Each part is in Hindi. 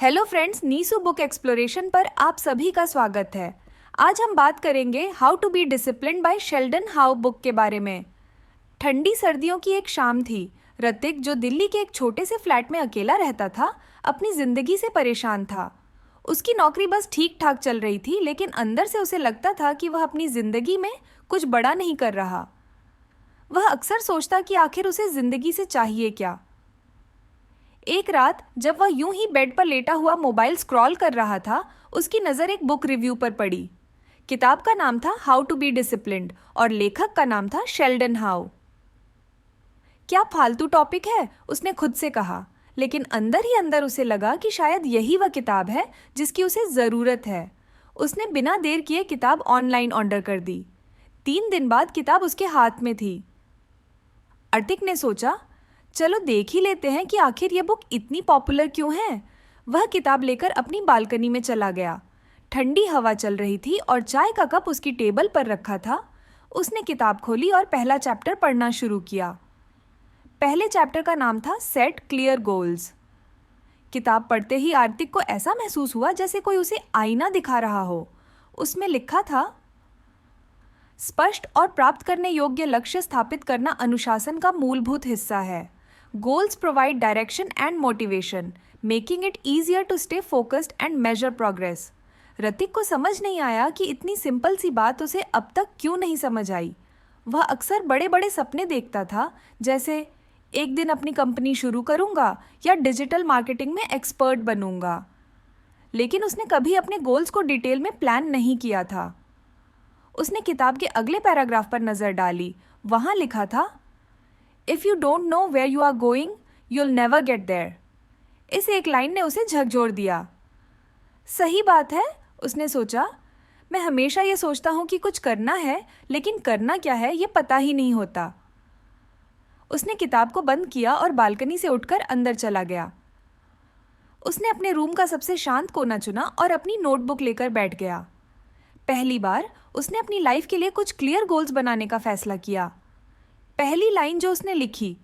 Hello friends, Neesu book exploration पर आप सभी का स्वागत है। आज हम बात करेंगे how to be disciplined by Sheldon how book के बारे में। ठंडी सर्दियों की एक शाम थी। ऋतिक, जो दिल्ली के एक छोटे से फ्लैट में अकेला रहता था, अपनी जिंदगी से परेशान था। उसकी नौकरी बस ठीक ठाक चल रही थी, लेकिन अंदर से उसे लगता था कि वह अपनी जिंदगी में कुछ बड़ा नहीं कर रहा। वह अक्सर सोचता कि आखिर उसे जिंदगी से चाहिए क्या। एक रात जब वह यूं ही बेड पर लेटा हुआ मोबाइल स्क्रॉल कर रहा था, उसकी नज़र एक बुक रिव्यू पर पड़ी। किताब का नाम था हाउ टू बी डिसिप्लिन्ड और लेखक का नाम था शेल्डन हाउ। क्या फालतू टॉपिक है, उसने खुद से कहा, लेकिन अंदर ही अंदर उसे लगा कि शायद यही वह किताब है जिसकी उसे ज़रूरत है। उसने बिना देर किए किताब ऑनलाइन ऑर्डर कर दी। 3 दिन बाद किताब उसके हाथ में थी। अर्तिक ने सोचा, चलो देख ही लेते हैं कि आखिर ये बुक इतनी पॉपुलर क्यों है। वह किताब लेकर अपनी बालकनी में चला गया। ठंडी हवा चल रही थी और चाय का कप उसकी टेबल पर रखा था। उसने किताब खोली और पहला चैप्टर पढ़ना शुरू किया। पहले चैप्टर का नाम था सेट क्लियर गोल्स। किताब पढ़ते ही आर्तिक को ऐसा महसूस हुआ जैसे कोई उसे आईना दिखा रहा हो। उसमें लिखा था, स्पष्ट और प्राप्त करने योग्य लक्ष्य स्थापित करना अनुशासन का मूलभूत हिस्सा है। Goals provide direction and motivation, making it easier to stay focused and measure progress. Hrithik को समझ नहीं आया कि इतनी सिंपल सी बात उसे अब तक क्यों नहीं समझ आई। वह अक्सर बड़े बड़े सपने देखता था, जैसे एक दिन अपनी कंपनी शुरू करूंगा या डिजिटल मार्केटिंग में एक्सपर्ट बनूंगा, लेकिन उसने कभी अपने गोल्स को डिटेल में प्लान नहीं किया था। उसने किताब के अगले पैराग्राफ पर नज़र डाली। वहाँ लिखा था, If you don't know where you are going, you'll never get there. इस एक लाइन ने उसे झकझोर दिया। सही बात है, उसने सोचा। मैं हमेशा ये सोचता हूँ कि कुछ करना है, लेकिन करना क्या है ये पता ही नहीं होता। उसने किताब को बंद किया और बालकनी से उठकर अंदर चला गया। उसने अपने रूम का सबसे शांत कोना चुना और अपनी नोटबुक लेकर बैठ गया। पहली बार उसने अपनी लाइफ के लिए कुछ क्लियर गोल्स बनाने का फैसला किया। पहली लाइन जो उसने लिखी,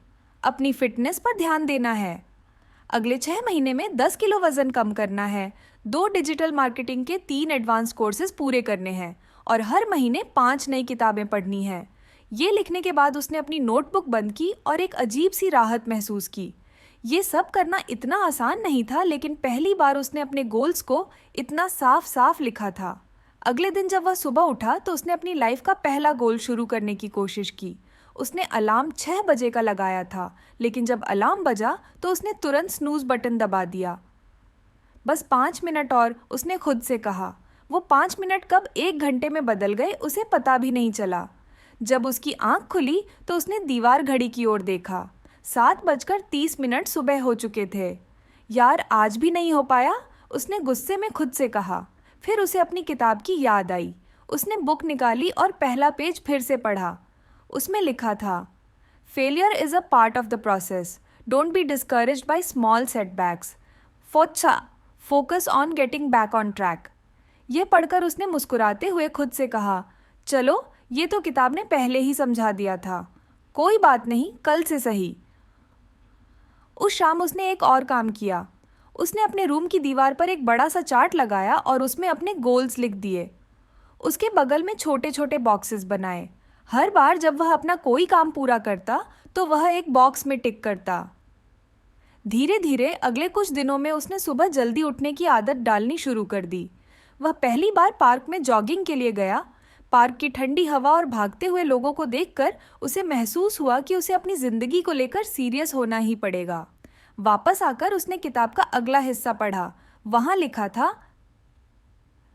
अपनी फिटनेस पर ध्यान देना है। अगले 6 महीने में 10 किलो वजन कम करना है, 2 डिजिटल मार्केटिंग के 3 एडवांस कोर्सेज पूरे करने हैं और हर महीने 5 नई किताबें पढ़नी है। ये लिखने के बाद उसने अपनी नोटबुक बंद की और एक अजीब सी राहत महसूस की। ये सब करना इतना आसान नहीं था, लेकिन पहली बार उसने अपने गोल्स को इतना साफ साफ लिखा था। अगले दिन जब वह सुबह उठा तो उसने अपनी लाइफ का पहला गोल शुरू करने की कोशिश की। उसने अलार्म 6 बजे का लगाया था, लेकिन जब अलार्म बजा तो उसने तुरंत स्नूज बटन दबा दिया। बस 5 मिनट और, उसने खुद से कहा। वो 5 मिनट कब 1 घंटे में बदल गए उसे पता भी नहीं चला। जब उसकी आंख खुली तो उसने दीवार घड़ी की ओर देखा। 7:30 सुबह हो चुके थे। यार, आज भी नहीं हो पाया, उसने गुस्से में खुद से कहा। फिर उसे अपनी किताब की याद आई। उसने बुक निकाली और पहला पेज फिर से पढ़ा। उसमें लिखा था, failure is a part of the process, don't be discouraged by small setbacks, focus on getting back on track. ये पढ़कर उसने मुस्कुराते हुए खुद से कहा, चलो ये तो किताब ने पहले ही समझा दिया था, कोई बात नहीं, कल से सही। उस शाम उसने एक और काम किया। उसने अपने रूम की दीवार पर एक बड़ा सा चार्ट लगाया और उसमें अपने गोल्स लिख दिए। उसके बगल में छोटे छोटे बॉक्सेस बनाए। हर बार जब वह अपना कोई काम पूरा करता तो वह एक बॉक्स में टिक करता। धीरे धीरे अगले कुछ दिनों में उसने सुबह जल्दी उठने की आदत डालनी शुरू कर दी। वह पहली बार पार्क में जॉगिंग के लिए गया। पार्क की ठंडी हवा और भागते हुए लोगों को देखकर उसे महसूस हुआ कि उसे अपनी ज़िंदगी को लेकर सीरियस होना ही पड़ेगा। वापस आकर उसने किताब का अगला हिस्सा पढ़ा। वहाँ लिखा था,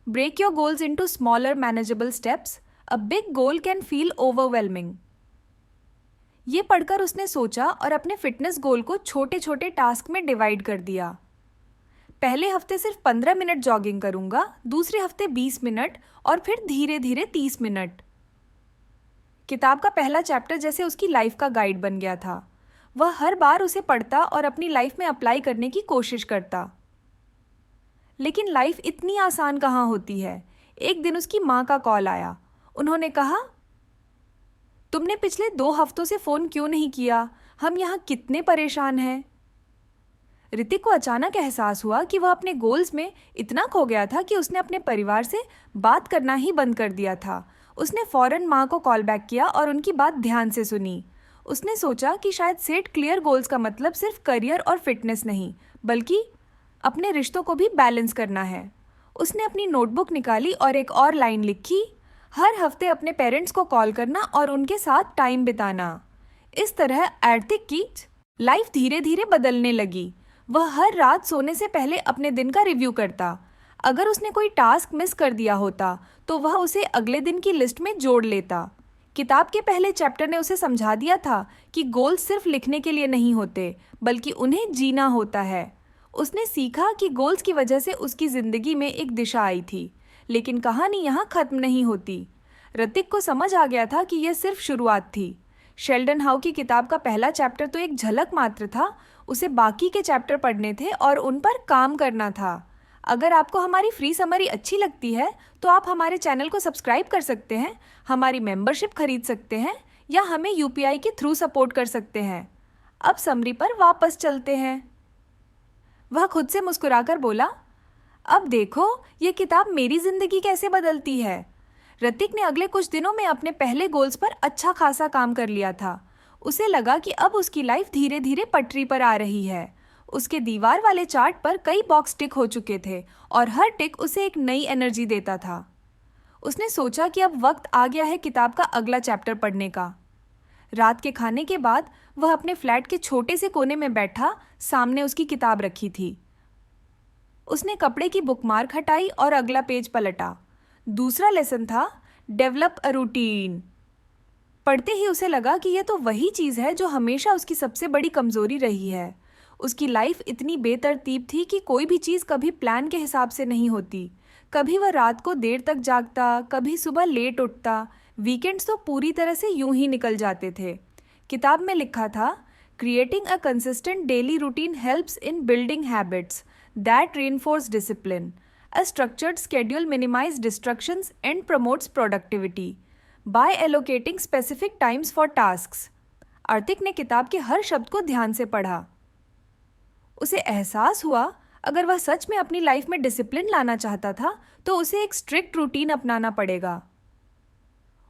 break your goals into smaller manageable steps, A big goal can feel overwhelming. ये पढ़कर उसने सोचा और अपने फिटनेस गोल को छोटे छोटे टास्क में डिवाइड कर दिया। पहले हफ्ते सिर्फ 15 मिनट जॉगिंग करूंगा, दूसरे हफ्ते 20 मिनट और फिर धीरे धीरे 30 मिनट। किताब का पहला चैप्टर जैसे उसकी लाइफ का गाइड बन गया था। वह हर बार उसे पढ़ता और अपनी लाइफ में अप्लाई करने की कोशिश करता। लेकिन लाइफ इतनी आसान कहाँ होती है। एक दिन उसकी माँ का कॉल आया। उन्होंने कहा, तुमने पिछले 2 हफ्तों से फ़ोन क्यों नहीं किया? हम यहाँ कितने परेशान हैं। ऋतिक को अचानक एहसास हुआ कि वह अपने गोल्स में इतना खो गया था कि उसने अपने परिवार से बात करना ही बंद कर दिया था। उसने फौरन माँ को कॉल बैक किया और उनकी बात ध्यान से सुनी। उसने सोचा कि शायद सेट क्लियर गोल्स का मतलब सिर्फ करियर और फिटनेस नहीं, बल्कि अपने रिश्तों को भी बैलेंस करना है। उसने अपनी नोटबुक निकाली और एक और लाइन लिखी, हर हफ्ते अपने पेरेंट्स को कॉल करना और उनके साथ टाइम बिताना। इस तरह आर्थिक की लाइफ धीरे धीरे बदलने लगी। वह हर रात सोने से पहले अपने दिन का रिव्यू करता। अगर उसने कोई टास्क मिस कर दिया होता तो वह उसे अगले दिन की लिस्ट में जोड़ लेता। किताब के पहले चैप्टर ने उसे समझा दिया था कि गोल सिर्फ लिखने के लिए नहीं होते, बल्कि उन्हें जीना होता है। उसने सीखा कि गोल्स की वजह से उसकी ज़िंदगी में एक दिशा आई थी, लेकिन कहानी यहाँ ख़त्म नहीं होती। ऋतिक को समझ आ गया था कि यह सिर्फ शुरुआत थी। शेल्डन हाउ की किताब का पहला चैप्टर तो एक झलक मात्र था, उसे बाकी के चैप्टर पढ़ने थे और उन पर काम करना था। अगर आपको हमारी फ्री समरी अच्छी लगती है तो आप हमारे चैनल को सब्सक्राइब कर सकते हैं, हमारी मेंबरशिप खरीद सकते हैं या हमें यूपीआई के थ्रू सपोर्ट कर सकते हैं। अब समरी पर वापस चलते हैं। वह खुद से मुस्कुराकर बोला, अब देखो ये किताब मेरी ज़िंदगी कैसे बदलती है। ऋतिक ने अगले कुछ दिनों में अपने पहले गोल्स पर अच्छा खासा काम कर लिया था। उसे लगा कि अब उसकी लाइफ धीरे धीरे पटरी पर आ रही है। उसके दीवार वाले चार्ट पर कई बॉक्स टिक हो चुके थे और हर टिक उसे एक नई एनर्जी देता था। उसने सोचा कि अब वक्त आ गया है किताब का अगला चैप्टर पढ़ने का। रात के खाने के बाद वह अपने फ्लैट के छोटे से कोने में बैठा, सामने उसकी किताब रखी थी। उसने कपड़े की बुकमार्क हटाई और अगला पेज पलटा। दूसरा लेसन था डेवलप अ रूटीन। पढ़ते ही उसे लगा कि यह तो वही चीज़ है जो हमेशा उसकी सबसे बड़ी कमज़ोरी रही है। उसकी लाइफ इतनी बेतरतीब थी कि कोई भी चीज़ कभी प्लान के हिसाब से नहीं होती। कभी वह रात को देर तक जागता, कभी सुबह लेट उठता। वीकेंड्स तो पूरी तरह से यूं ही निकल जाते थे। किताब में लिखा था, creating a consistent daily routine helps in building habits that reinforce discipline. A structured schedule minimizes distractions and promotes productivity by allocating specific times for tasks. आर्थिक ने किताब के हर शब्द को ध्यान से पढ़ा। उसे एहसास हुआ अगर वह सच में अपनी लाइफ में डिसिप्लिन लाना चाहता था तो उसे एक स्ट्रिक्ट रूटीन अपनाना पड़ेगा।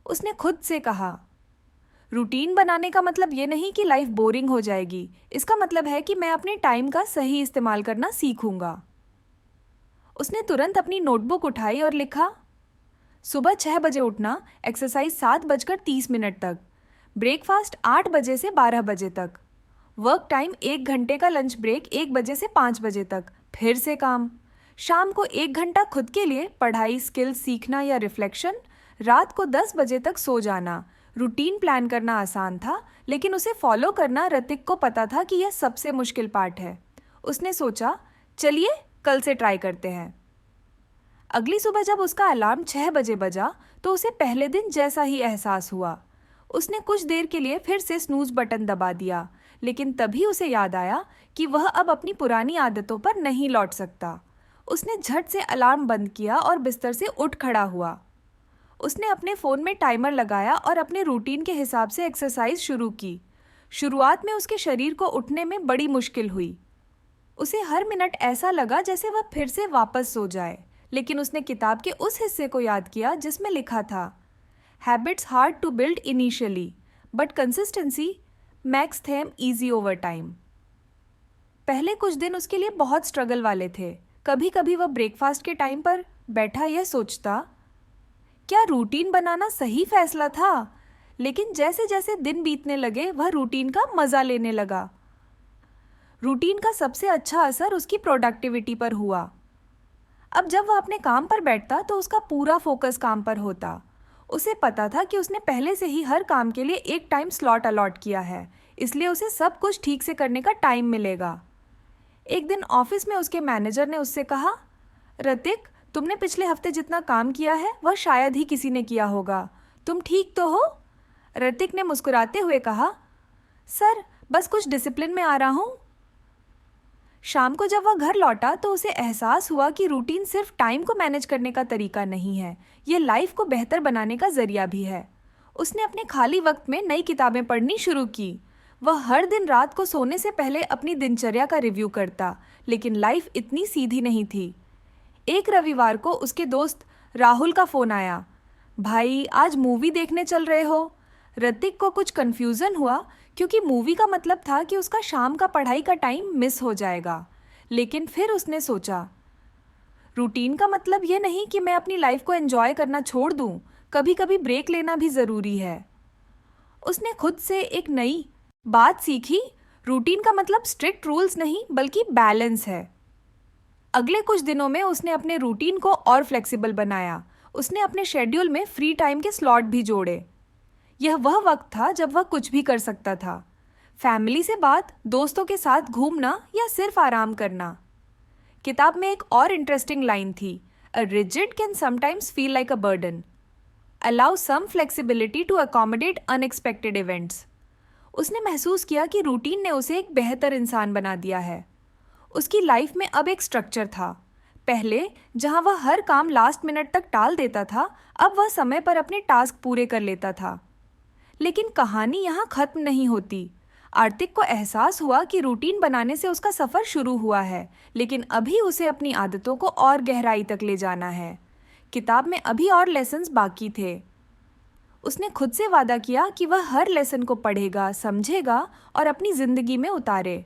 उसने खुद से कहा, रूटीन बनाने का मतलब ये नहीं कि लाइफ बोरिंग हो जाएगी, इसका मतलब है कि मैं अपने टाइम का सही इस्तेमाल करना सीखूंगा। उसने तुरंत अपनी नोटबुक उठाई और लिखा, सुबह 6 बजे उठना, एक्सरसाइज 7:30 तक, ब्रेकफास्ट 8 बजे से 12 बजे तक, वर्क टाइम 1 घंटे का लंच ब्रेक 1 बजे से 5 बजे तक, फिर से काम, शाम को 1 घंटा खुद के लिए पढ़ाई, स्किल सीखना या रिफ्लेक्शन, रात को 10 बजे तक सो जाना। रूटीन प्लान करना आसान था, लेकिन उसे फॉलो करना, ऋतिक को पता था कि यह सबसे मुश्किल पार्ट है। उसने सोचा, चलिए कल से ट्राई करते हैं। अगली सुबह जब उसका अलार्म 6 बजे बजा तो उसे पहले दिन जैसा ही एहसास हुआ। उसने कुछ देर के लिए फिर से स्नूज बटन दबा दिया, लेकिन तभी उसे याद आया कि वह अब अपनी पुरानी आदतों पर नहीं लौट सकता। उसने झट से अलार्म बंद किया और बिस्तर से उठ खड़ा हुआ। उसने अपने फ़ोन में टाइमर लगाया और अपने रूटीन के हिसाब से एक्सरसाइज शुरू की। शुरुआत में उसके शरीर को उठने में बड़ी मुश्किल हुई। उसे हर मिनट ऐसा लगा जैसे वह फिर से वापस सो जाए, लेकिन उसने किताब के उस हिस्से को याद किया जिसमें लिखा था, habits hard to build initially but consistency makes them easy over time. पहले कुछ दिन उसके लिए बहुत स्ट्रगल वाले थे। कभी कभी वह ब्रेकफास्ट के टाइम पर बैठा यह सोचता, क्या रूटीन बनाना सही फैसला था? लेकिन जैसे जैसे दिन बीतने लगे वह रूटीन का मज़ा लेने लगा। रूटीन का सबसे अच्छा असर उसकी प्रोडक्टिविटी पर हुआ। अब जब वह अपने काम पर बैठता तो उसका पूरा फोकस काम पर होता। उसे पता था कि उसने पहले से ही हर काम के लिए एक टाइम स्लॉट अलॉट किया है, इसलिए उसे सब कुछ ठीक से करने का टाइम मिलेगा। एक दिन ऑफिस में उसके मैनेजर ने उससे कहा, ऋतिक, तुमने पिछले हफ्ते जितना काम किया है वह शायद ही किसी ने किया होगा। तुम ठीक तो हो? ऋतिक ने मुस्कुराते हुए कहा, सर बस कुछ डिसिप्लिन में आ रहा हूँ। शाम को जब वह घर लौटा तो उसे एहसास हुआ कि रूटीन सिर्फ टाइम को मैनेज करने का तरीका नहीं है, यह लाइफ को बेहतर बनाने का जरिया भी है। उसने अपने खाली वक्त में नई किताबें पढ़नी शुरू की। वह हर दिन रात को सोने से पहले अपनी दिनचर्या का रिव्यू करता, लेकिन लाइफ इतनी सीधी नहीं थी। एक रविवार को उसके दोस्त राहुल का फ़ोन आया। भाई, आज मूवी देखने चल रहे हो? ऋतिक को कुछ कन्फ्यूज़न हुआ, क्योंकि मूवी का मतलब था कि उसका शाम का पढ़ाई का टाइम मिस हो जाएगा। लेकिन फिर उसने सोचा, रूटीन का मतलब ये नहीं कि मैं अपनी लाइफ को एंजॉय करना छोड़ दूँ, कभी कभी ब्रेक लेना भी ज़रूरी है। उसने खुद से एक नई बात सीखी, रूटीन का मतलब स्ट्रिक्ट रूल्स नहीं बल्कि बैलेंस है। अगले कुछ दिनों में उसने अपने रूटीन को और फ्लेक्सिबल बनाया। उसने अपने शेड्यूल में फ्री टाइम के स्लॉट भी जोड़े। यह वह वक्त था जब वह कुछ भी कर सकता था, फैमिली से बात, दोस्तों के साथ घूमना या सिर्फ आराम करना। किताब में एक और इंटरेस्टिंग लाइन थी, a rigid can sometimes feel like a burden, allow some flexibility to accommodate unexpected events. उसने महसूस किया कि रूटीन ने उसे एक बेहतर इंसान बना दिया है। उसकी लाइफ में अब एक स्ट्रक्चर था। पहले जहां वह हर काम लास्ट मिनट तक टाल देता था, अब वह समय पर अपने टास्क पूरे कर लेता था। लेकिन कहानी यहाँ खत्म नहीं होती। आर्तिक को एहसास हुआ कि रूटीन बनाने से उसका सफ़र शुरू हुआ है, लेकिन अभी उसे अपनी आदतों को और गहराई तक ले जाना है। किताब में अभी और लेसन्स बाकी थे। उसने खुद से वादा किया कि वह हर लेसन को पढ़ेगा, समझेगा और अपनी ज़िंदगी में उतारे।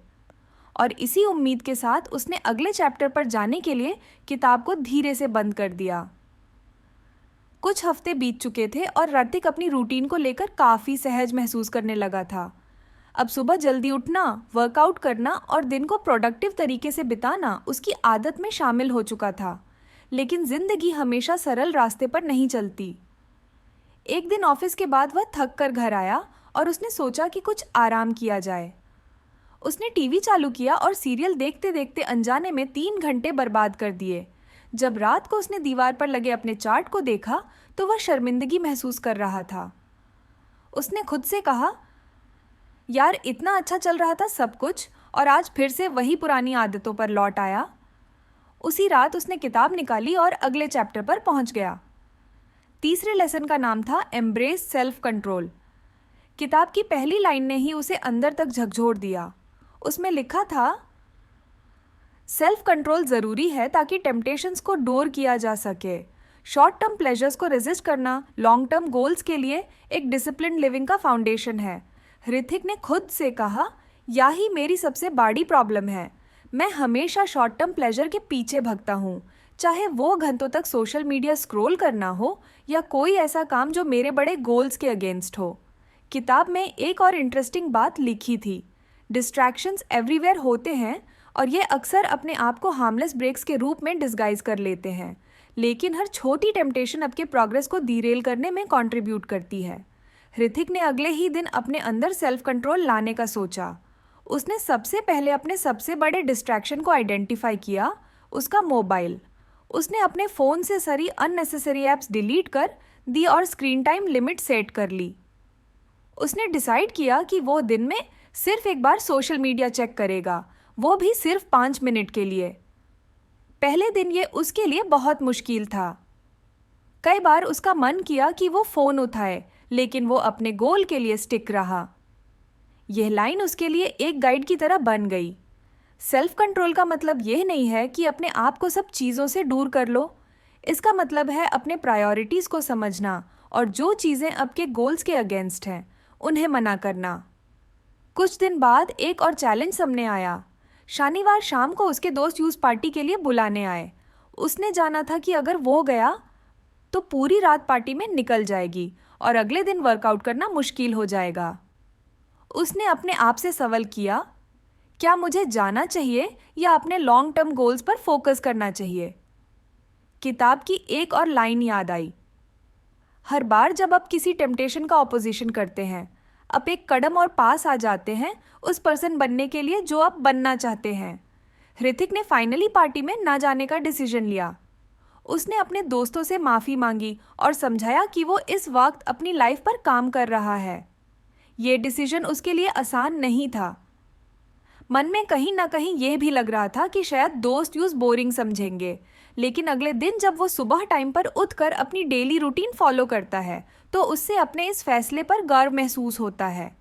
और इसी उम्मीद के साथ उसने अगले चैप्टर पर जाने के लिए किताब को धीरे से बंद कर दिया। कुछ हफ्ते बीत चुके थे और ऋतिक अपनी रूटीन को लेकर काफ़ी सहज महसूस करने लगा था। अब सुबह जल्दी उठना, वर्कआउट करना और दिन को प्रोडक्टिव तरीके से बिताना उसकी आदत में शामिल हो चुका था। लेकिन ज़िंदगी हमेशा सरल रास्ते पर नहीं चलती। एक दिन ऑफिस के बाद वह थक कर घर आया और उसने सोचा कि कुछ आराम किया जाए। उसने टीवी चालू किया और सीरियल देखते देखते अनजाने में 3 घंटे बर्बाद कर दिए। जब रात को उसने दीवार पर लगे अपने चार्ट को देखा तो वह शर्मिंदगी महसूस कर रहा था। उसने खुद से कहा, यार, इतना अच्छा चल रहा था सब कुछ और आज फिर से वही पुरानी आदतों पर लौट आया। उसी रात उसने किताब निकाली और अगले चैप्टर पर पहुंच गया। तीसरे लेसन का नाम था एम्ब्रेस सेल्फ कंट्रोल। किताब की पहली लाइन ने ही उसे अंदर तक झकझोर दिया। उसमें लिखा था, सेल्फ कंट्रोल ज़रूरी है ताकि टेम्पटेशंस को डोर किया जा सके। शॉर्ट टर्म प्लेजर्स को रेजिस्ट करना लॉन्ग टर्म गोल्स के लिए एक डिसिप्लिन्ड लिविंग का फाउंडेशन है। ऋतिक ने खुद से कहा, यही मेरी सबसे बड़ी प्रॉब्लम है। मैं हमेशा शॉर्ट टर्म प्लेजर के पीछे भगता हूँ, चाहे वो घंटों तक सोशल मीडिया स्क्रॉल करना हो या कोई ऐसा काम जो मेरे बड़े गोल्स के अगेंस्ट हो। किताब में एक और इंटरेस्टिंग बात लिखी थी, डिस्ट्रैक्शंस एवरीवेयर होते हैं और ये अक्सर अपने आप को हार्मलेस ब्रेक्स के रूप में डिस्गाइज कर लेते हैं, लेकिन हर छोटी टेम्पटेशन आपके प्रोग्रेस को डीरेल करने में कंट्रीब्यूट करती है। ऋतिक ने अगले ही दिन अपने अंदर सेल्फ कंट्रोल लाने का सोचा। उसने सबसे पहले अपने सबसे बड़े डिस्ट्रैक्शन को आइडेंटिफाई किया, उसका मोबाइल। उसने अपने फ़ोन से सारी अननेसेसरी ऐप्स डिलीट कर दी और स्क्रीन टाइम लिमिट सेट कर ली। उसने डिसाइड किया कि वो दिन में सिर्फ एक बार सोशल मीडिया चेक करेगा, वो भी सिर्फ 5 मिनट के लिए। पहले दिन ये उसके लिए बहुत मुश्किल था। कई बार उसका मन किया कि वो फ़ोन उठाए, लेकिन वो अपने गोल के लिए स्टिक रहा। यह लाइन उसके लिए एक गाइड की तरह बन गई। सेल्फ कंट्रोल का मतलब यह नहीं है कि अपने आप को सब चीज़ों से दूर कर लो। इसका मतलब है अपने प्रायोरिटीज़ को समझना और जो चीज़ें आपके गोल्स के अगेंस्ट हैं उन्हें मना करना। कुछ दिन बाद एक और चैलेंज सामने आया। शनिवार शाम को उसके दोस्त यूज़ पार्टी के लिए बुलाने आए। उसने जाना था कि अगर वो गया तो पूरी रात पार्टी में निकल जाएगी और अगले दिन वर्कआउट करना मुश्किल हो जाएगा। उसने अपने आप से सवाल किया, क्या मुझे जाना चाहिए या अपने लॉन्ग टर्म गोल्स पर फोकस करना चाहिए? किताब की एक और लाइन याद आई, हर बार जब आप किसी टेम्पटेशन का ऑपोजिशन करते हैं, आप एक कदम और पास आ जाते हैं उस पर्सन बनने के लिए जो आप बनना चाहते हैं। ऋतिक ने फाइनली पार्टी में ना जाने का डिसीजन लिया। उसने अपने दोस्तों से माफ़ी मांगी और समझाया कि वो इस वक्त अपनी लाइफ पर काम कर रहा है। ये डिसीजन उसके लिए आसान नहीं था। मन में कहीं ना कहीं यह भी लग रहा था कि शायद दोस्त यूज़ बोरिंग समझेंगे, लेकिन अगले दिन जब वो सुबह टाइम पर उठकर अपनी डेली रूटीन फॉलो करता है तो उससे अपने इस फैसले पर गर्व महसूस होता है।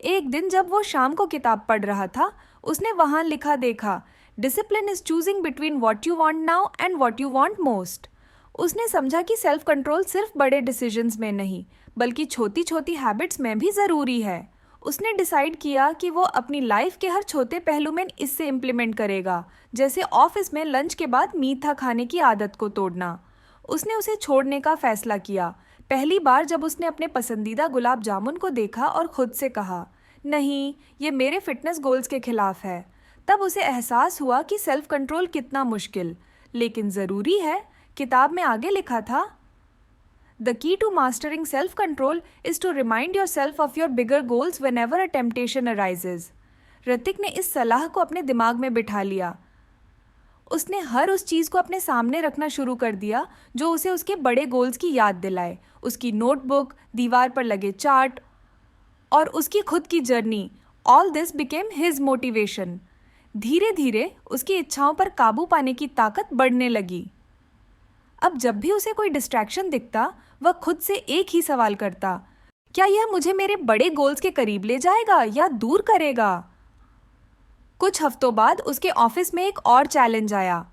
एक दिन जब वो शाम को किताब पढ़ रहा था, उसने वहाँ लिखा देखा, discipline is choosing between what you want now and what you want most. उसने समझा कि सेल्फ कंट्रोल सिर्फ बड़े डिसीजंस में नहीं, बल्कि छोटी छोटी हैबिट्स में भी ज़रूरी है। उसने डिसाइड किया कि वो अपनी लाइफ के हर छोटे पहलू में इससे इम्प्लीमेंट करेगा, जैसे ऑफिस में लंच के बाद मीठा खाने की आदत को तोड़ना। उसने उसे छोड़ने का फैसला किया। पहली बार जब उसने अपने पसंदीदा गुलाब जामुन को देखा और खुद से कहा, नहीं, ये मेरे फिटनेस गोल्स के खिलाफ है, तब उसे एहसास हुआ कि सेल्फ कंट्रोल कितना मुश्किल लेकिन ज़रूरी है। किताब में आगे लिखा था, The key to mastering self-control is to remind yourself of your bigger goals whenever a temptation arises. Hrithik ने इस सलाह को अपने दिमाग में बिठा लिया। उसने हर उस चीज़ को अपने सामने रखना शुरू कर दिया जो उसे उसके बड़े गोल्स की याद दिलाए। उसकी नोटबुक, दीवार पर लगे चार्ट और उसकी खुद की journey, all this became his motivation. धीरे धीरे उसकी इच्छाओं पर काबू पाने की ताकत बढ़ने लगी। अब जब भी उसे कोई डिस्ट्रैक्शन दिखता, वह खुद से एक ही सवाल करता, क्या यह मुझे मेरे बड़े गोल्स के करीब ले जाएगा या दूर करेगा? कुछ हफ्तों बाद उसके ऑफिस में एक और चैलेंज आया।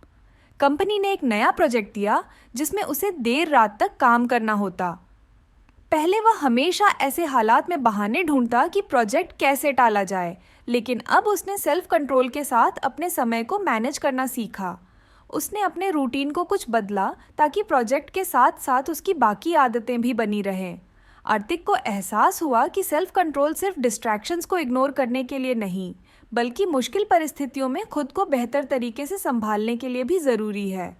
कंपनी ने एक नया प्रोजेक्ट दिया जिसमें उसे देर रात तक काम करना होता। पहले वह हमेशा ऐसे हालात में बहाने ढूंढता कि प्रोजेक्ट कैसे टाला जाए, लेकिन अब उसने सेल्फ कंट्रोल के साथ अपने समय को मैनेज करना सीखा। उसने अपने रूटीन को कुछ बदला ताकि प्रोजेक्ट के साथ साथ उसकी बाकी आदतें भी बनी रहें। आर्तिक को एहसास हुआ कि सेल्फ कंट्रोल सिर्फ डिस्ट्रैक्शंस को इग्नोर करने के लिए नहीं, बल्कि मुश्किल परिस्थितियों में खुद को बेहतर तरीके से संभालने के लिए भी ज़रूरी है।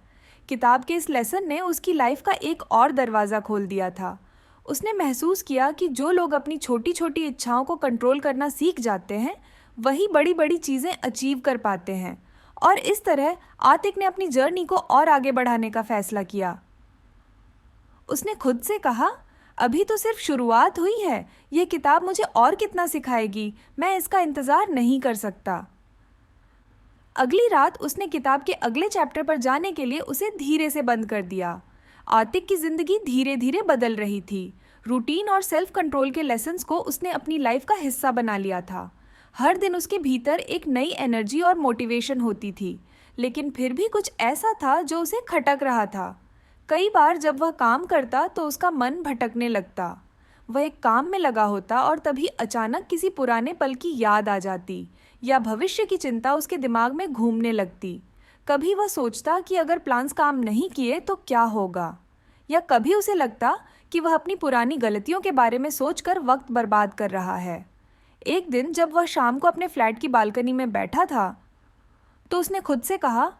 किताब के इस लेसन ने उसकी लाइफ का एक और दरवाज़ा खोल दिया था। उसने महसूस किया कि जो लोग अपनी छोटी छोटी इच्छाओं को कंट्रोल करना सीख जाते हैं, वही बड़ी बड़ी चीज़ें अचीव कर पाते हैं। और इस तरह आतिक ने अपनी जर्नी को और आगे बढ़ाने का फैसला किया। उसने खुद से कहा, अभी तो सिर्फ शुरुआत हुई है, ये किताब मुझे और कितना सिखाएगी, मैं इसका इंतज़ार नहीं कर सकता। अगली रात उसने किताब के अगले चैप्टर पर जाने के लिए उसे धीरे से बंद कर दिया। आतिक की ज़िंदगी धीरे धीरे बदल रही थी। रूटीन और सेल्फ कंट्रोल के लेसन्स को उसने अपनी लाइफ का हिस्सा बना लिया था। हर दिन उसके भीतर एक नई एनर्जी और मोटिवेशन होती थी, लेकिन फिर भी कुछ ऐसा था जो उसे खटक रहा था। कई बार जब वह काम करता तो उसका मन भटकने लगता। वह एक काम में लगा होता और तभी अचानक किसी पुराने पल की याद आ जाती या भविष्य की चिंता उसके दिमाग में घूमने लगती। कभी वह सोचता कि अगर प्लान्स काम नहीं किए तो क्या होगा, या कभी उसे लगता कि वह अपनी पुरानी गलतियों के बारे में सोचकर वक्त बर्बाद कर रहा है। एक दिन जब वह शाम को अपने फ्लैट की बालकनी में बैठा था तो उसने खुद से कहा,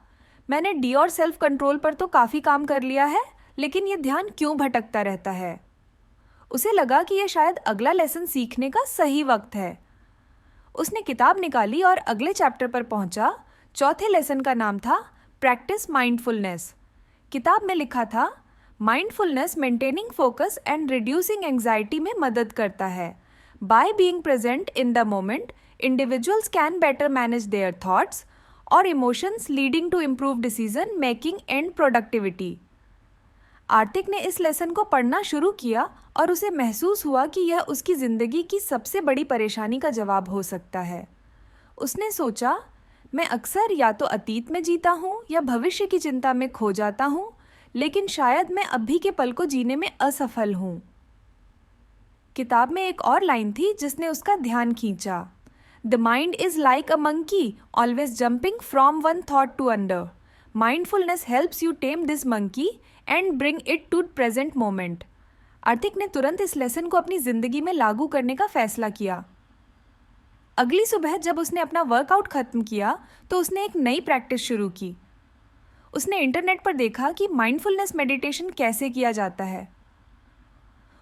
मैंने डी और सेल्फ कंट्रोल पर तो काफ़ी काम कर लिया है, लेकिन ये ध्यान क्यों भटकता रहता है। उसे लगा कि यह शायद अगला लेसन सीखने का सही वक्त है। उसने किताब निकाली और अगले चैप्टर पर पहुंचा। चौथे लेसन का नाम था प्रैक्टिस माइंडफुलनेस। किताब में लिखा था, mindfulness maintaining focus and reducing anxiety में मदद करता है। By being present in the moment, individuals can better manage their thoughts or emotions, leading to improved decision making and productivity. आर्तिक ने इस लेसन को पढ़ना शुरू किया और उसे महसूस हुआ कि यह उसकी ज़िंदगी की सबसे बड़ी परेशानी का जवाब हो सकता है। उसने सोचा, मैं अक्सर या तो अतीत में जीता हूँ या भविष्य की चिंता में खो जाता हूँ, लेकिन शायद मैं अभी के पल को जीने में असफल हूँ। किताब में एक और लाइन थी जिसने उसका ध्यान खींचा, the mind is like a monkey always jumping from one thought to another. Mindfulness helps you tame this monkey and bring it to present moment. Artik ने तुरंत इस लेसन को अपनी ज़िंदगी में लागू करने का फैसला किया। अगली सुबह जब उसने अपना वर्कआउट ख़त्म किया तो उसने एक नई प्रैक्टिस शुरू की। उसने इंटरनेट पर देखा कि माइंडफुलनेस मेडिटेशन कैसे किया जाता है।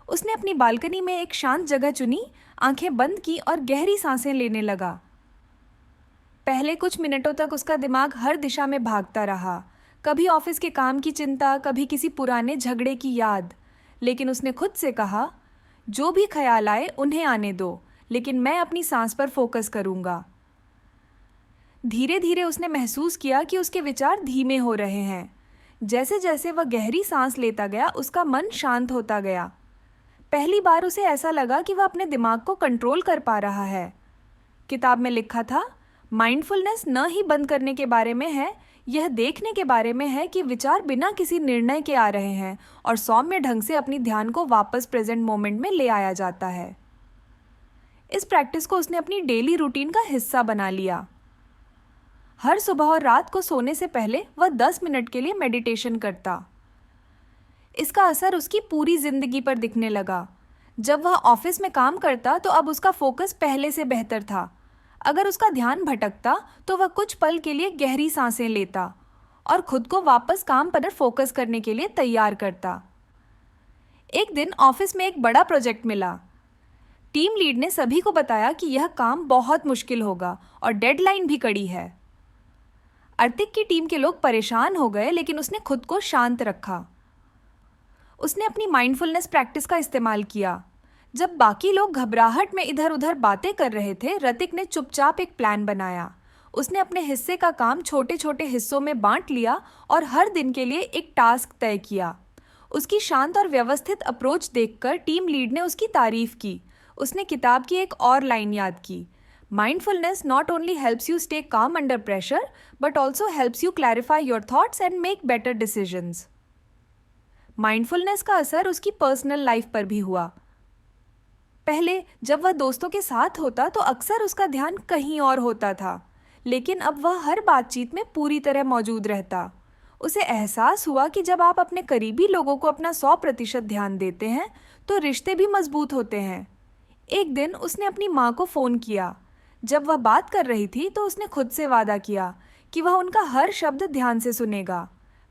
उसने अपनी बालकनी में एक शांत जगह चुनी, आंखें बंद की और गहरी सांसें लेने लगा। पहले कुछ मिनटों तक उसका दिमाग हर दिशा में भागता रहा, कभी ऑफिस के काम की चिंता, कभी किसी पुराने झगड़े की याद। लेकिन उसने खुद से कहा, जो भी ख्याल आए उन्हें आने दो, लेकिन मैं अपनी सांस पर फोकस करूँगा। धीरे धीरे उसने महसूस किया कि उसके विचार धीमे हो रहे हैं। जैसे जैसे वह गहरी सांस लेता गया, उसका मन शांत होता गया। पहली बार उसे ऐसा लगा कि वह अपने दिमाग को कंट्रोल कर पा रहा है। किताब में लिखा था, माइंडफुलनेस न ही बंद करने के बारे में है, यह देखने के बारे में है कि विचार बिना किसी निर्णय के आ रहे हैं और सौम्य ढंग से अपनी ध्यान को वापस प्रेजेंट मोमेंट में ले आया जाता है। इस प्रैक्टिस को उसने अपनी डेली रूटीन का हिस्सा बना लिया। हर सुबह और रात को सोने से पहले वह 10 मिनट के लिए मेडिटेशन करता। इसका असर उसकी पूरी जिंदगी पर दिखने लगा। जब वह ऑफिस में काम करता तो अब उसका फोकस पहले से बेहतर था। अगर उसका ध्यान भटकता तो वह कुछ पल के लिए गहरी सांसें लेता और खुद को वापस काम पर फोकस करने के लिए तैयार करता। एक दिन ऑफिस में एक बड़ा प्रोजेक्ट मिला। टीम लीड ने सभी को बताया कि यह काम बहुत मुश्किल होगा और डेडलाइन भी कड़ी है। अर्तिक की टीम के लोग परेशान हो गए, लेकिन उसने खुद को शांत रखा। उसने अपनी माइंडफुलनेस प्रैक्टिस का इस्तेमाल किया। जब बाकी लोग घबराहट में इधर उधर बातें कर रहे थे, ऋतिक ने चुपचाप एक प्लान बनाया। उसने अपने हिस्से का काम छोटे छोटे हिस्सों में बांट लिया और हर दिन के लिए एक टास्क तय किया। उसकी शांत और व्यवस्थित अप्रोच देखकर टीम लीड ने उसकी तारीफ की। उसने किताब की एक और लाइन याद की, mindfulness not only helps you stay calm under pressure but also helps you clarify your thoughts and make better decisions. Mindfulness का असर उसकी पर्सनल लाइफ पर भी हुआ। पहले जब वह दोस्तों के साथ होता तो अक्सर उसका ध्यान कहीं और होता था, लेकिन अब वह हर बातचीत में पूरी तरह मौजूद रहता। उसे एहसास हुआ कि जब आप अपने करीबी लोगों को अपना 100% ध्यान देते हैं तो रिश्ते भी मजबूत होते हैं। एक दिन उसने अपनी माँ को फ़ोन किया। जब वह बात कर रही थी तो उसने खुद से वादा किया कि वह उनका हर शब्द ध्यान से सुनेगा।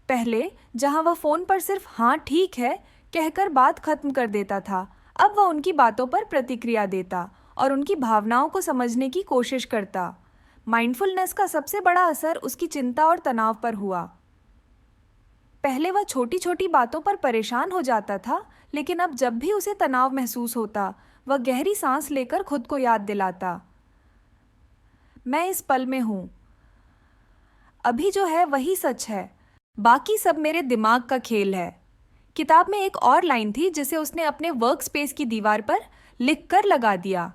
पहले जहाँ वह फ़ोन पर सिर्फ हाँ ठीक है कहकर बात खत्म कर देता था, अब वह उनकी बातों पर प्रतिक्रिया देता और उनकी भावनाओं को समझने की कोशिश करता। माइंडफुलनेस का सबसे बड़ा असर उसकी चिंता और तनाव पर हुआ। पहले वह छोटी छोटी बातों पर परेशान हो जाता था, लेकिन अब जब भी उसे तनाव महसूस होता वह गहरी सांस लेकर खुद को याद दिलाता, मैं इस पल में हूँ, अभी जो है वही सच है, बाकी सब मेरे दिमाग का खेल है। किताब में एक और लाइन थी जिसे उसने अपने वर्क स्पेस की दीवार पर लिख कर लगा दिया,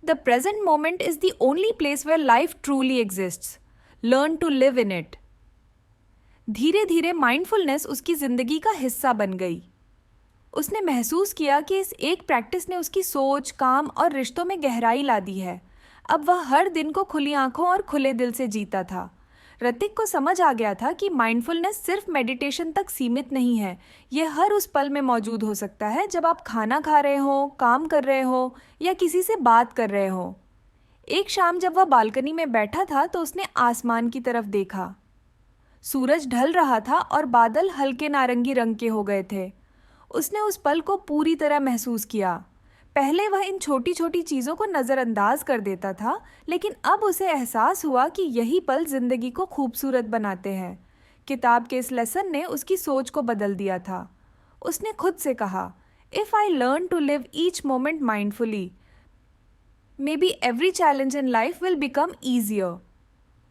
the present moment is the only place where life truly exists, learn to live in it. धीरे धीरे माइंडफुलनेस उसकी जिंदगी का हिस्सा बन गई। उसने महसूस किया कि इस एक प्रैक्टिस ने उसकी सोच, काम और रिश्तों में गहराई ला दी है। अब वह हर दिन को खुली आंखों और खुले दिल से जीता था। ऋतिक को समझ आ गया था कि माइंडफुलनेस सिर्फ मेडिटेशन तक सीमित नहीं है, यह हर उस पल में मौजूद हो सकता है जब आप खाना खा रहे हो, काम कर रहे हो या किसी से बात कर रहे हो। एक शाम जब वह बालकनी में बैठा था तो उसने आसमान की तरफ देखा। सूरज ढल रहा था और बादल हल्के नारंगी रंग के हो गए थे। उसने उस पल को पूरी तरह महसूस किया। पहले वह इन छोटी छोटी चीज़ों को नज़रअंदाज कर देता था, लेकिन अब उसे एहसास हुआ कि यही पल जिंदगी को खूबसूरत बनाते हैं। किताब के इस लेसन ने उसकी सोच को बदल दिया था। उसने खुद से कहा, if I learn to live each moment mindfully, maybe every challenge in life will become easier.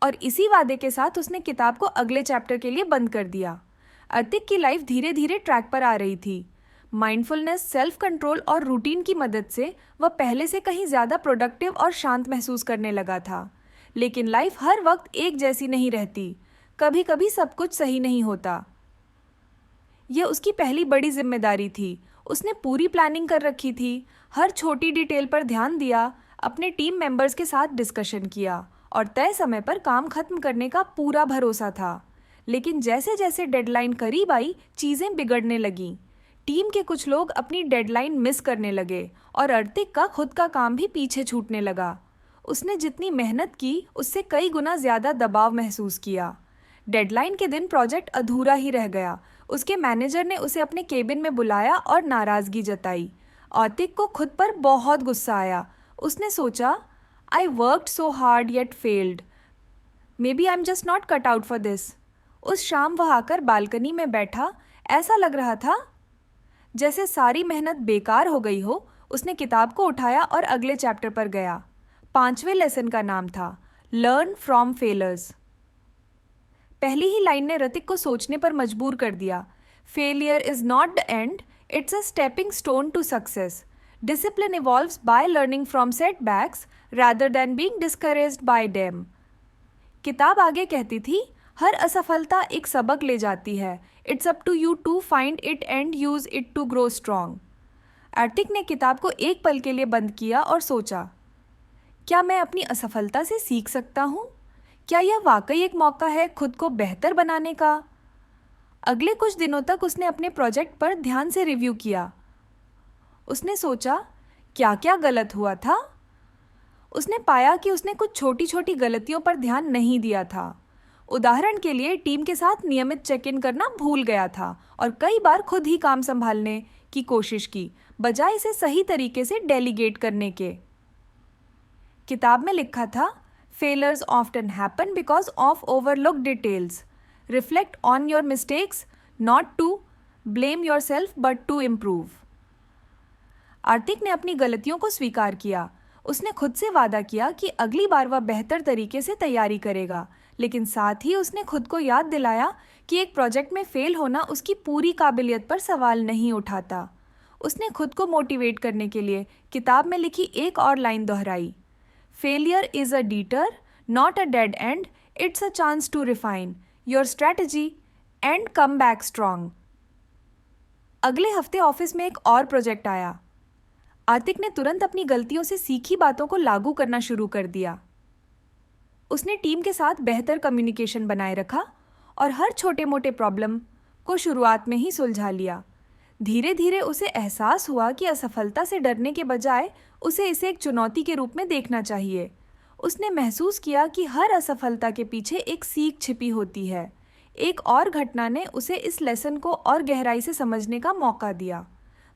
और इसी वादे के साथ उसने किताब को अगले चैप्टर के लिए बंद कर दिया। अर्तिक की लाइफ धीरे धीरे ट्रैक पर आ रही थी। माइंडफुलनेस, सेल्फ कंट्रोल और रूटीन की मदद से वह पहले से कहीं ज़्यादा प्रोडक्टिव और शांत महसूस करने लगा था। लेकिन लाइफ हर वक्त एक जैसी नहीं रहती, कभी कभी सब कुछ सही नहीं होता। यह उसकी पहली बड़ी जिम्मेदारी थी। उसने पूरी प्लानिंग कर रखी थी, हर छोटी डिटेल पर ध्यान दिया, अपने टीम मेंबर्स के साथ डिस्कशन किया और तय समय पर काम खत्म करने का पूरा भरोसा था। लेकिन जैसे जैसे डेडलाइन करीब आई, चीज़ें बिगड़ने लगीं। टीम के कुछ लोग अपनी डेडलाइन मिस करने लगे और अर्तिक का खुद का काम भी पीछे छूटने लगा। उसने जितनी मेहनत की उससे कई गुना ज़्यादा दबाव महसूस किया। डेडलाइन के दिन प्रोजेक्ट अधूरा ही रह गया। उसके मैनेजर ने उसे अपने केबिन में बुलाया और नाराज़गी जताई। अर्तिक को खुद पर बहुत गुस्सा आया। उसने सोचा, I worked so hard yet failed, maybe I am just not cut out for this. उस शाम वह आकर बालकनी में बैठा। ऐसा लग रहा था जैसे सारी मेहनत बेकार हो गई हो। उसने किताब को उठाया और अगले चैप्टर पर गया। 5वें लेसन का नाम था लर्न फ्रॉम फेलर्स। पहली ही लाइन ने ऋतिक को सोचने पर मजबूर कर दिया। Failure is not the end, It's a stepping stone to success. Discipline evolves by learning from setbacks rather than being discouraged by them. किताब आगे कहती थी, हर असफलता एक सबक ले जाती है. It's up to you to find it and use it to grow strong. Aarthik ने किताब को एक पल के लिए बंद किया और सोचा, क्या मैं अपनी असफलता से सीख सकता हूँ? क्या यह वाकई एक मौका है खुद को बेहतर बनाने का? अगले कुछ दिनों तक उसने अपने प्रोजेक्ट पर ध्यान से रिव्यू किया. उसने सोचा, क्या क्या गलत हुआ था? उसने पाया कि उसने कुछ छोटी छोटी गलतियों पर ध्यान नहीं दिया था. उदाहरण के लिए टीम के साथ नियमित चेक इन करना भूल गया था और कई बार खुद ही काम संभालने की कोशिश की, बजाय इसे सही तरीके से डेलीगेट करने के. किताब में लिखा था, failures often happen because of overlooked details. Reflect on your mistakes, not to blame yourself but to improve. Aarthik ने अपनी गलतियों को स्वीकार किया. उसने खुद से वादा किया कि अगली बार वह बेहतर तरीके से तैयारी करेगा, लेकिन साथ ही उसने खुद को याद दिलाया कि एक प्रोजेक्ट में फेल होना उसकी पूरी काबिलियत पर सवाल नहीं उठाता. उसने खुद को मोटिवेट करने के लिए किताब में लिखी एक और लाइन दोहराई, failure is a deter, not a dead end. It's a chance to refine your strategy and come back strong. अगले हफ्ते ऑफिस में एक और प्रोजेक्ट आया. आर्थिक ने तुरंत अपनी गलतियों से सीखी बातों को लागू करना शुरू कर दिया. उसने टीम के साथ बेहतर कम्युनिकेशन बनाए रखा और हर छोटे मोटे प्रॉब्लम को शुरुआत में ही सुलझा लिया. धीरे धीरे उसे एहसास हुआ कि असफलता से डरने के बजाय उसे इसे एक चुनौती के रूप में देखना चाहिए. उसने महसूस किया कि हर असफलता के पीछे एक सीख छिपी होती है. एक और घटना ने उसे इस लेसन को और गहराई से समझने का मौका दिया.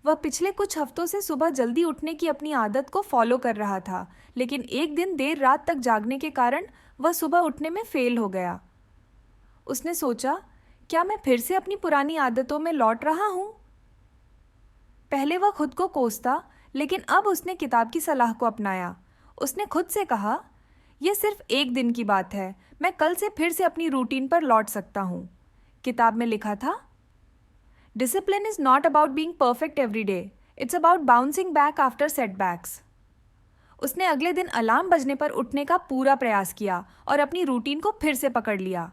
वह पिछले कुछ हफ्तों से सुबह जल्दी उठने की अपनी आदत को फॉलो कर रहा था, लेकिन एक दिन देर रात तक जागने के कारण वह सुबह उठने में फेल हो गया. उसने सोचा, क्या मैं फिर से अपनी पुरानी आदतों में लौट रहा हूँ? पहले वह खुद को कोसता, लेकिन अब उसने किताब की सलाह को अपनाया. उसने खुद से कहा, यह सिर्फ एक दिन की बात है, मैं कल से फिर से अपनी रूटीन पर लौट सकता हूँ. किताब में लिखा था, discipline is not about being perfect every day, it's about bouncing back after setbacks. उसने अगले दिन अलार्म बजने पर उठने का पूरा प्रयास किया और अपनी रूटीन को फिर से पकड़ लिया.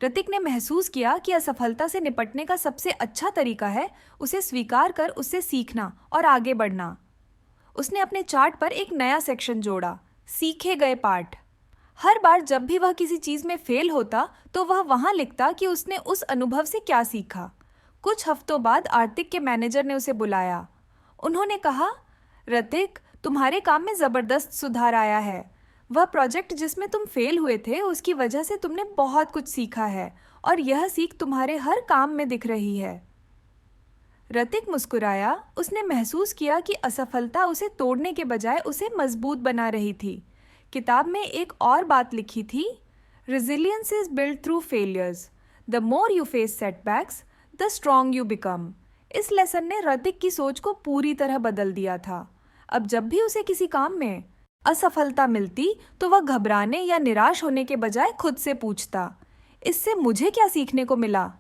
ऋतिक ने महसूस किया कि असफलता से निपटने का सबसे अच्छा तरीका है उसे स्वीकार कर उससे सीखना और आगे बढ़ना. उसने अपने चार्ट पर एक नया सेक्शन जोड़ा, सीखे गए पाठ. हर बार जब भी वह किसी चीज़ में फेल होता तो वह वहाँ लिखता कि उसने उस अनुभव से क्या सीखा. कुछ हफ्तों बाद आर्थिक के मैनेजर ने उसे बुलाया. उन्होंने कहा, ऋतिक, तुम्हारे काम में ज़बरदस्त सुधार आया है. वह प्रोजेक्ट जिसमें तुम फेल हुए थे उसकी वजह से तुमने बहुत कुछ सीखा है और यह सीख तुम्हारे हर काम में दिख रही है. ऋतिक मुस्कुराया. उसने महसूस किया कि असफलता उसे तोड़ने के बजाय उसे मजबूत बना रही थी. किताब में एक और बात लिखी थी, resilience is build through failures, the more you face setbacks the strong you become. इस लेसन ने ऋतिक की सोच को पूरी तरह बदल दिया था. अब जब भी उसे किसी काम में असफलता मिलती तो वह घबराने या निराश होने के बजाय खुद से पूछता, इससे मुझे क्या सीखने को मिला.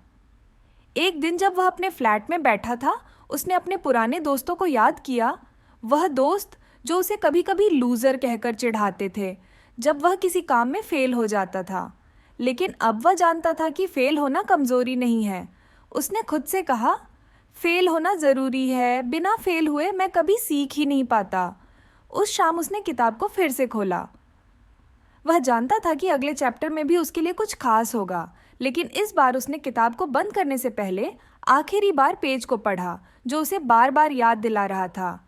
एक दिन जब वह अपने फ्लैट में बैठा था, उसने अपने पुराने दोस्तों को याद किया. वह दोस्त जो उसे कभी कभी लूज़र कहकर चिढ़ाते थे जब वह किसी काम में फेल हो जाता था, लेकिन अब वह जानता था कि फेल होना कमज़ोरी नहीं है. उसने खुद से कहा, फेल होना ज़रूरी है, बिना फेल हुए मैं कभी सीख ही नहीं पाता. उस शाम उसने किताब को फिर से खोला. वह जानता था कि अगले चैप्टर में भी उसके लिए कुछ खास होगा, लेकिन इस बार उसने किताब को बंद करने से पहले आखिरी बार पेज को पढ़ा जो उसे बार बार याद दिला रहा था,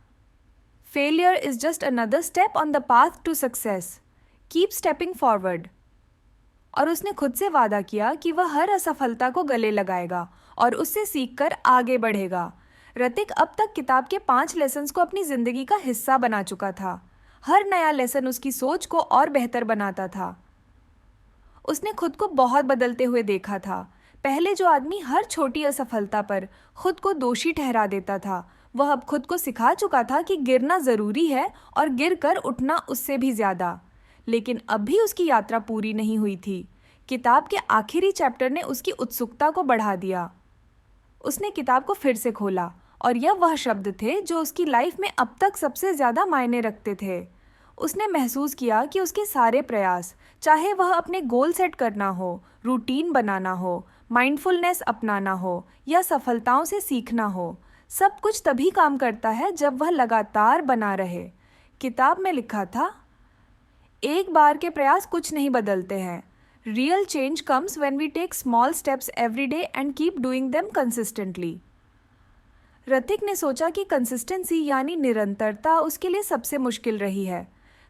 failure is just another step on the path to success, keep stepping forward. और उसने खुद से वादा किया कि वह हर असफलता को गले लगाएगा और उससे सीखकर आगे बढ़ेगा. ऋतिक अब तक किताब के 5 लेसन्स को अपनी ज़िंदगी का हिस्सा बना चुका था. हर नया लेसन उसकी सोच को और बेहतर बनाता था. उसने खुद को बहुत बदलते हुए देखा था. पहले जो आदमी हर छोटी असफलता पर खुद को दोषी ठहरा देता था, वह अब खुद को सिखा चुका था कि गिरना ज़रूरी है और गिर कर उठना उससे भी ज़्यादा. लेकिन अब भी उसकी यात्रा पूरी नहीं हुई थी. किताब के आखिरी चैप्टर ने उसकी उत्सुकता को बढ़ा दिया. उसने किताब को फिर से खोला और यह वह शब्द थे जो उसकी लाइफ में अब तक सबसे ज़्यादा मायने रखते थे। उसने महसूस किया कि उसके सारे प्रयास, चाहे वह अपने गोल सेट करना हो, रूटीन बनाना हो, माइंडफुलनेस अपनाना हो या सफलताओं से सीखना हो, सब कुछ तभी काम करता है जब वह लगातार बना रहे। किताब में लिखा था, एक बार के प्रयास कुछ नहीं बदलते हैं। Real change comes when we take small steps every day and keep doing them consistently. Hrithik ने सोचा कि कंसिस्टेंसी यानी निरंतरता उसके लिए सबसे मुश्किल रही है।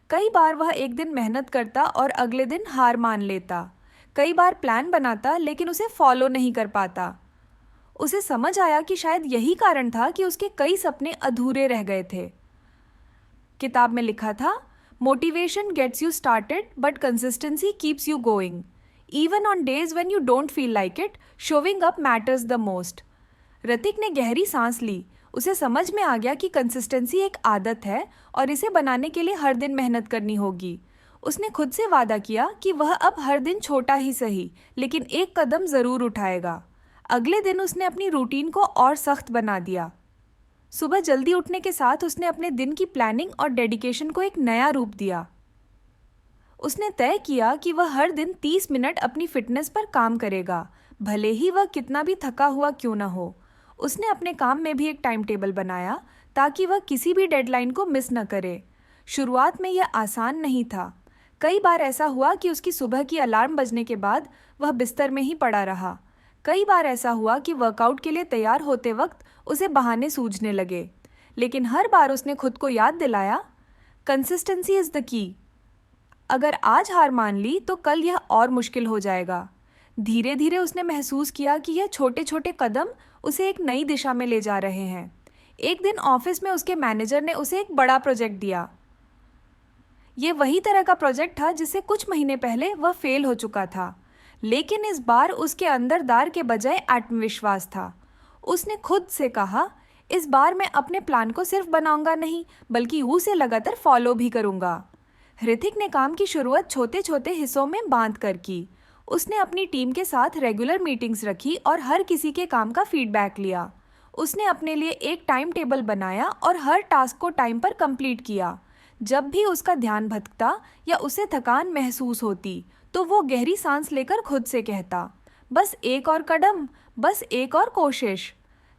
कई बार वह एक दिन मेहनत करता और अगले दिन हार मान लेता। कई बार प्लान बनाता लेकिन उसे फॉलो नहीं कर पाता। उसे समझ आया कि शायद यही कारण था कि उसके कई सपने अधूरे रह गए थे। किताब में लिखा था, motivation gets you started but consistency keeps you going. Even on days when you don't feel like it, showing up matters the most. Hrithik ने गहरी सांस ली। उसे समझ में आ गया कि कंसिस्टेंसी एक आदत है और इसे बनाने के लिए हर दिन मेहनत करनी होगी। उसने खुद से वादा किया कि वह अब हर दिन छोटा ही सही लेकिन एक कदम ज़रूर उठाएगा। अगले दिन उसने अपनी रूटीन को और सख्त बना दिया। सुबह जल्दी उठने के साथ उसने अपने दिन की प्लानिंग और डेडिकेशन को एक नया रूप दिया। उसने तय किया कि वह हर दिन 30 मिनट अपनी फिटनेस पर काम करेगा, भले ही वह कितना भी थका हुआ क्यों न हो। उसने अपने काम में भी एक टाइम टेबल बनाया ताकि वह किसी भी डेडलाइन को मिस न करे। शुरुआत में यह आसान नहीं था। कई बार ऐसा हुआ कि उसकी सुबह की अलार्म बजने के बाद वह बिस्तर में ही पड़ा रहा। कई बार ऐसा हुआ कि वर्कआउट के लिए तैयार होते वक्त उसे बहाने सूझने लगे। लेकिन हर बार उसने खुद को याद दिलाया, कंसिस्टेंसी इज़ द की। अगर आज हार मान ली तो कल यह और मुश्किल हो जाएगा। धीरे धीरे उसने महसूस किया कि यह छोटे छोटे कदम उसे एक नई दिशा में ले जा रहे हैं। एक दिन ऑफिस में उसके मैनेजर ने उसे एक बड़ा प्रोजेक्ट दिया। ये वही तरह का प्रोजेक्ट था जिसे कुछ महीने पहले वह फेल हो चुका था, लेकिन इस बार उसके अंदर दार के बजाय आत्मविश्वास था। उसने खुद से कहा, इस बार मैं अपने प्लान को सिर्फ बनाऊंगा नहीं बल्कि उसे लगातार फॉलो भी करूंगा। ऋतिक ने काम की शुरुआत छोटे छोटे हिस्सों में बांट कर की। उसने अपनी टीम के साथ रेगुलर मीटिंग्स रखी और हर किसी के काम का फीडबैक लिया। उसने अपने लिए एक टाइम टेबल बनाया और हर टास्क को टाइम पर कंप्लीट किया। जब भी उसका ध्यान भटकता या उसे थकान महसूस होती तो वो गहरी सांस लेकर खुद से कहता, बस एक और कदम, बस एक और कोशिश।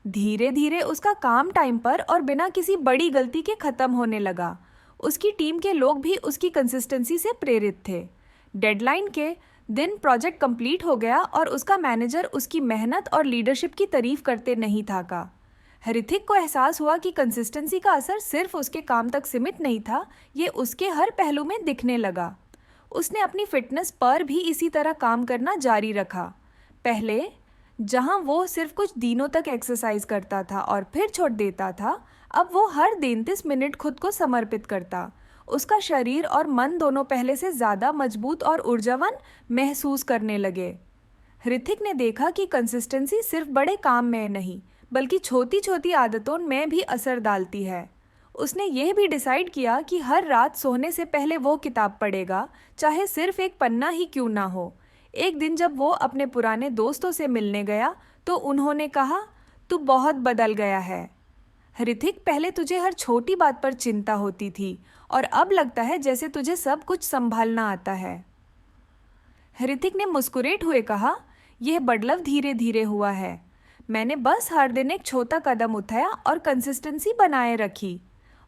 धीरे धीरे उसका काम टाइम पर और बिना किसी बड़ी गलती के ख़त्म होने लगा। उसकी टीम के लोग भी उसकी कंसिस्टेंसी से प्रेरित थे। डेडलाइन के दिन प्रोजेक्ट कंप्लीट हो गया और उसका मैनेजर उसकी मेहनत और लीडरशिप की तारीफ करते नहीं था। ऋतिक को एहसास हुआ कि कंसिस्टेंसी का असर सिर्फ उसके काम तक सीमित नहीं था, ये उसके हर पहलू में दिखने लगा। उसने अपनी फिटनेस पर भी इसी तरह काम करना जारी रखा। पहले जहां वो सिर्फ कुछ दिनों तक एक्सरसाइज करता था और फिर छोड़ देता था, अब वो हर दिन 30 मिनट खुद को समर्पित करता। उसका शरीर और मन दोनों पहले से ज़्यादा मजबूत और ऊर्जावान महसूस करने लगे। ऋतिक ने देखा कि कंसिस्टेंसी सिर्फ बड़े काम में नहीं बल्कि छोटी छोटी आदतों में भी असर डालती है। उसने यह भी डिसाइड किया कि हर रात सोने से पहले वो किताब पढ़ेगा, चाहे सिर्फ एक पन्ना ही क्यों ना हो। एक दिन जब वो अपने पुराने दोस्तों से मिलने गया तो उन्होंने कहा, तू बहुत बदल गया है ऋतिक, पहले तुझे हर छोटी बात पर चिंता होती थी और अब लगता है जैसे तुझे सब कुछ संभालना आता है। ऋतिक ने मुस्कुराते हुए कहा, यह बदलाव धीरे धीरे हुआ है। मैंने बस हर दिन एक छोटा कदम उठाया और कंसिस्टेंसी बनाए रखी।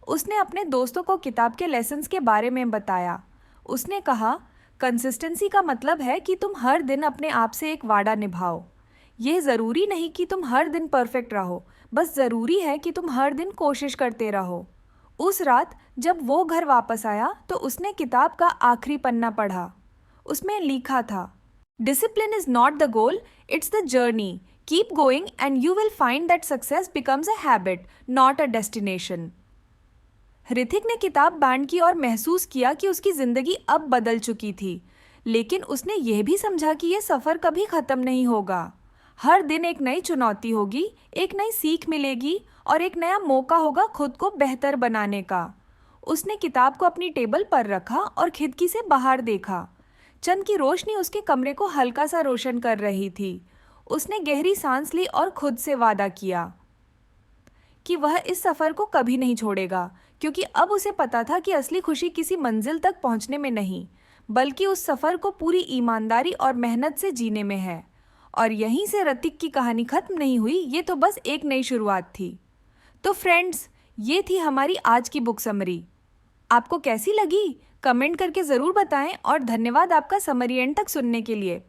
उसने अपने दोस्तों को किताब के लेसन्स के बारे में बताया। उसने कहा, कंसिस्टेंसी का मतलब है कि तुम हर दिन अपने आप से एक वादा निभाओ। यह ज़रूरी नहीं कि तुम हर दिन परफेक्ट रहो, बस ज़रूरी है कि तुम हर दिन कोशिश करते रहो। उस रात जब वो घर वापस आया तो उसने किताब का आखिरी पन्ना पढ़ा। उसमें लिखा था, discipline is not the goal, it's the journey. Keep going and you will find that success becomes a habit, not a destination. Hrithik ने किताब बैंड की और महसूस किया कि उसकी ज़िंदगी अब बदल चुकी थी, लेकिन उसने यह भी समझा कि यह सफ़र कभी ख़त्म नहीं होगा। हर दिन एक नई चुनौती होगी, एक नई सीख मिलेगी और एक नया मौका होगा खुद को बेहतर बनाने का। उसने किताब को अपनी टेबल पर रखा और खिड़की से बाहर देखा। चंद की रोशनी उसके कमरे को हल्का सा रोशन कर रही थी। उसने गहरी सांस ली और खुद से वादा किया कि वह इस सफ़र को कभी नहीं छोड़ेगा, क्योंकि अब उसे पता था कि असली खुशी किसी मंजिल तक पहुंचने में नहीं, बल्कि उस सफ़र को पूरी ईमानदारी और मेहनत से जीने में है। और यहीं से ऋतिक की कहानी खत्म नहीं हुई, ये तो बस एक नई शुरुआत थी। तो फ्रेंड्स, ये थी हमारी आज की बुक समरी। आपको कैसी लगी? कमेंट करके ज़रूर बताएं और धन्यवाद आपका समरी एंड तक सुनने के लिए।